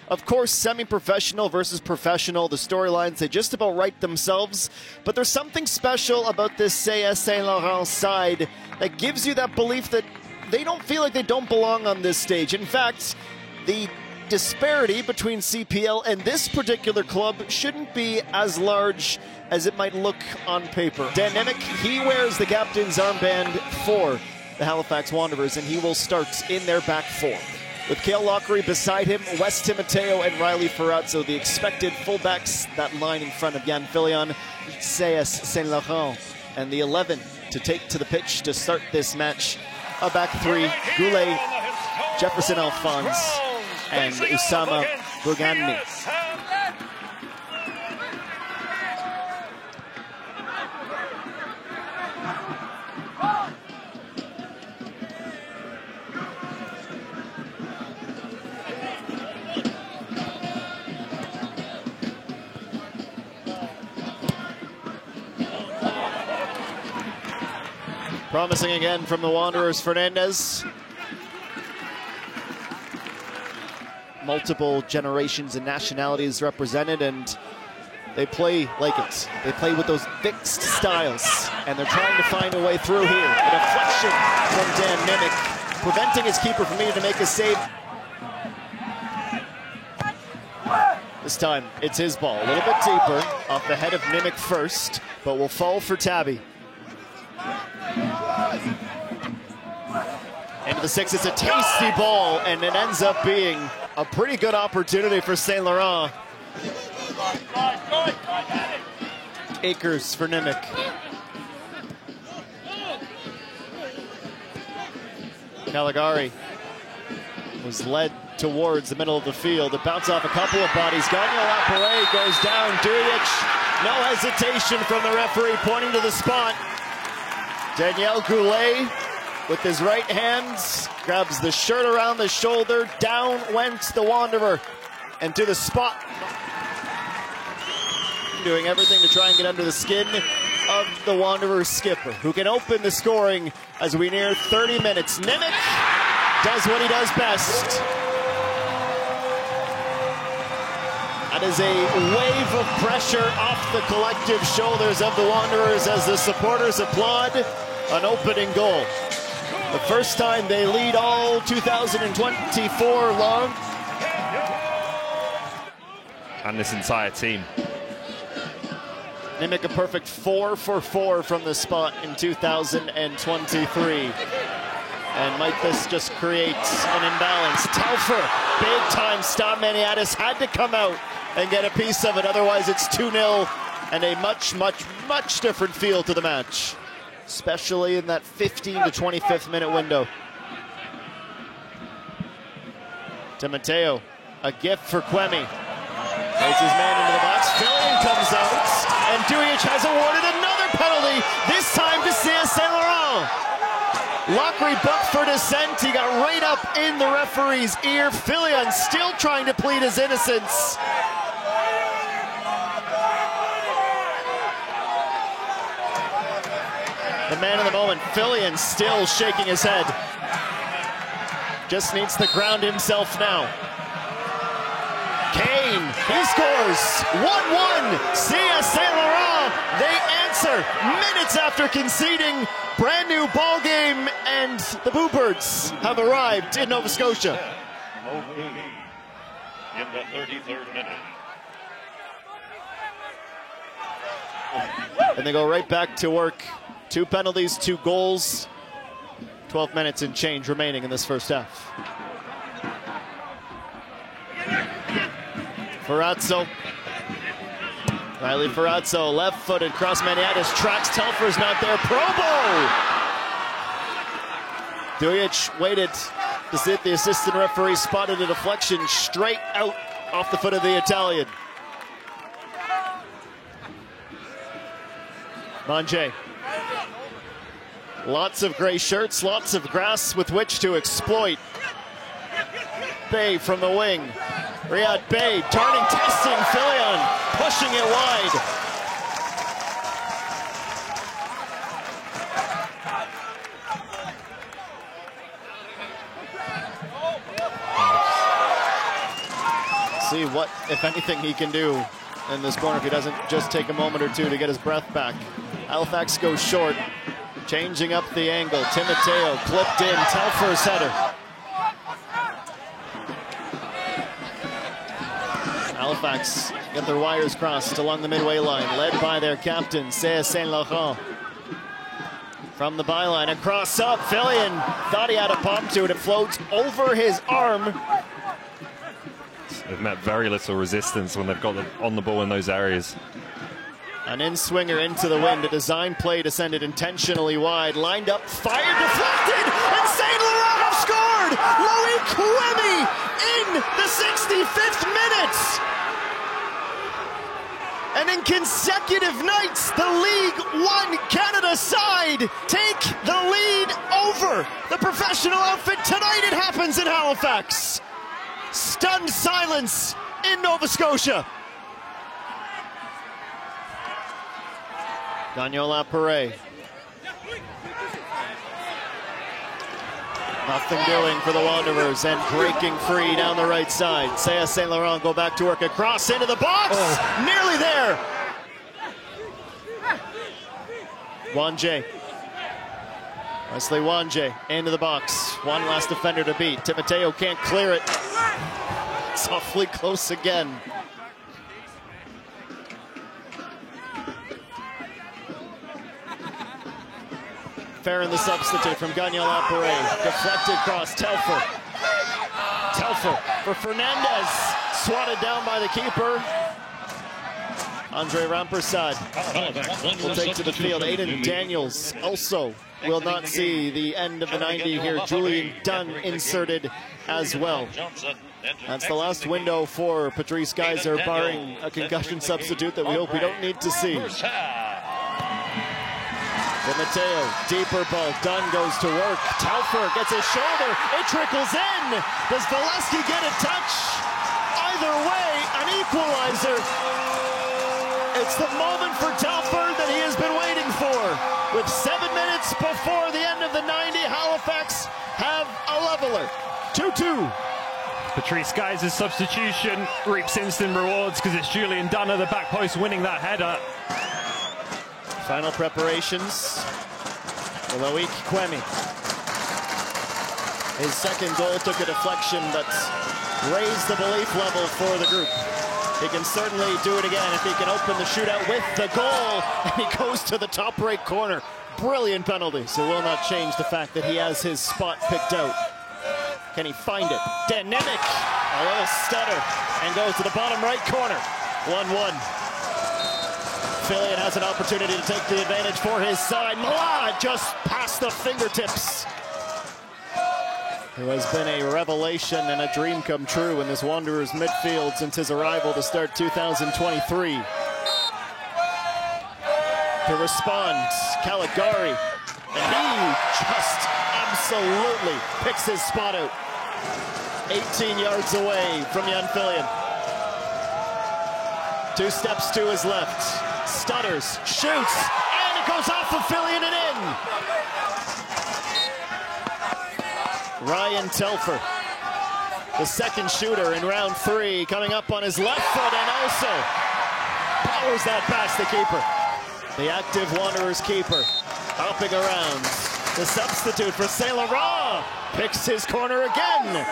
Of course, semi-professional versus professional, the storylines, they just about write themselves. But there's something special about this CS Saint Laurent side that gives you that belief that they don't feel like they don't belong on this stage. In fact, the disparity between CPL and this particular club shouldn't be as large as it might look on paper. Dan Nemec, he wears the captain's armband for the Halifax Wanderers, and he will start in their back four. With Cale Lockery beside him, Wes Timoteo and Riley Ferrazzo, the expected fullbacks, that line in front of Yann Fillion, CS Saint Laurent, and the 11 to take to the pitch to start this match. A back three, Goulet, Jefferson Alphonse, and Usama Bouganmi. Promising again from the Wanderers, Fernandez. Multiple generations and nationalities represented, and they play like it. They play with those fixed styles, and they're trying to find a way through here. A deflection from Dan Nemec, preventing his keeper from needing to make a save. This time, it's his ball. A little bit deeper, off the head of Nemec first, but will fall for Tabby. Into the six, it's a tasty ball, and it ends up being a pretty good opportunity for Saint Laurent. Akers for Nemec. Caligari was led towards the middle of the field. It bounced off a couple of bodies. Gagnon Lapare goes down. Dujic, no hesitation from the referee, pointing to the spot. Daniel Goulet, with his right hand, grabs the shirt around the shoulder. Down went the Wanderer, and to the spot. Doing everything to try and get under the skin of the Wanderers skipper, who can open the scoring as we near 30 minutes. Nemec does what he does best. That is a wave of pressure off the collective shoulders of the Wanderers as the supporters applaud an opening goal. The first time they lead all 2024 long. And this entire team. Nemec a perfect 4 for 4 from the spot in 2023. And might this just create an imbalance? Telfer, big time stop. Maniatis had to come out and get a piece of it. Otherwise, it's 2-0 and a much different feel to the match, especially in that 15 to 25th minute window. Timoteo, a gift for Quemi. Plays his man into the box. Fillion comes out, and Dujic has awarded another penalty, this time to CS Saint Laurent. Lockery booked for dissent. He got right up in the referee's ear. Fillion still trying to plead his innocence. The man of the moment, Fillion, still shaking his head. Just needs to ground himself now. Kane, he scores. 1-1, CS Saint Laurent. They answer minutes after conceding. Brand new ball game, and the Bluebirds have arrived in Nova Scotia. In the 33rd minute. And they go right back to work. 2 penalties, 2 goals. 12 minutes and change remaining in this first half. Ferrazzo. Riley Ferrazzo, left-footed cross. Maniatis tracks. Telfer's not there. Probo! Dujic waited to see if the assistant referee spotted a deflection straight out off the foot of the Italian. Manje. Lots of gray shirts, lots of grass with which to exploit. Bay from the wing. Riyad Bay turning, testing Fillion, pushing it wide. See what, if anything, he can do in this corner if he doesn't just take a moment or two to get his breath back. Halifax goes short, changing up the angle. Timoteo clipped in, Telfer's header. Halifax get their wires crossed along the midway line, led by their captain, CS Saint Laurent. From the byline, a cross up, Fillion thought he had a pump to it, it floats over his arm. They've met very little resistance when they've got on the ball in those areas. An in-swinger into the wind, a design play to send it intentionally wide, lined up, fired, deflected, and Saint Laurent have scored! Loic Kouemi in the 65th minute! And in consecutive nights, the League One Canada side take the lead over the professional outfit. Tonight it happens in Halifax. Stunned silence in Nova Scotia. Gagnon Laparé. Nothing doing for the Wanderers, and breaking free down the right side. CS Saint Laurent go back to work, across into the box, nearly there. Wanje. Wesley Wanje into the box. One last defender to beat. Timoteo can't clear it. It's awfully close again. Farron, the substitute from Gagnon Laparé. Deflected cross, Telfer. Telfer for Fernandez. Swatted down by the keeper. Andre Rampersad will take to the field. Aiden Daniels also will not see the end of the 90 here. Julian Dunn inserted as well. That's the last window for Patrice Geyser, barring a concussion substitute that we hope we don't need to see. Mateo, deeper ball, Dunn goes to work. Telfer gets his shoulder, it trickles in. Does Valesky get a touch? Either way, an equalizer. It's the moment for Telfer that he has been waiting for. With 7 minutes before the end of the 90, Halifax have a leveler. 2-2. Patrice Geyser's substitution reaps instant rewards because it's Julian Dunn at the back post winning that header. Final preparations for Loic Kouemi. His second goal took a deflection, but raised the belief level for the group. He can certainly do it again if he can open the shootout with the goal, and he goes to the top right corner. Brilliant penalty, so will not change the fact that he has his spot picked out. Can he find it? Dynamic, a little stutter, and goes to the bottom right corner. 1-1. Fillion has an opportunity to take the advantage for his side. Mala just past the fingertips. Who has been a revelation and a dream come true in this Wanderers midfield since his arrival to start 2023. To respond, Caligari, and he just absolutely picks his spot out. 18 yards away from Jan Fillion. 2 steps to his left. Stutters, shoots, and it goes off of Fillion and in. Ryan Telfer, the second shooter in round 3, coming up on his left foot and also powers that past the keeper. The active Wanderers keeper hopping around. The substitute for Saint Laurent picks his corner again.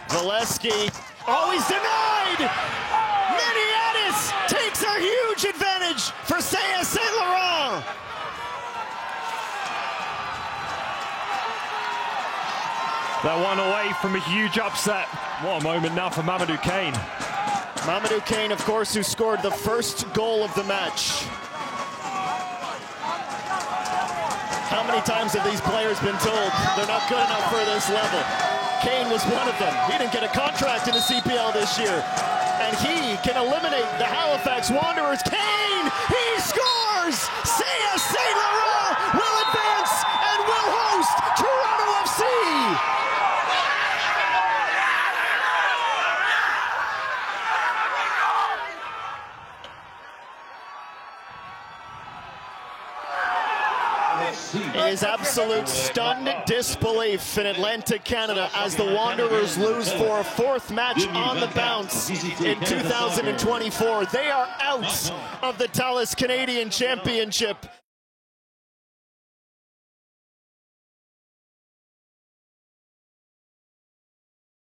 Valesky, always denied! Maniatis takes a huge advantage for CS Saint Laurent. They're one away from a huge upset. What a moment now for Mamadou Kane. Mamadou Kane, of course, who scored the first goal of the match. How many times have these players been told they're not good enough for this level? Kane was one of them. He didn't get a contract in the CPL this year. And he can eliminate the Halifax Wanderers. Kane, he scores! CS Saint Laurent will advance and will host Toronto FC! It is absolute stunned disbelief in Atlantic Canada as the Wanderers lose for a fourth match on the bounce in 2024. They are out of the Thales Canadian Championship.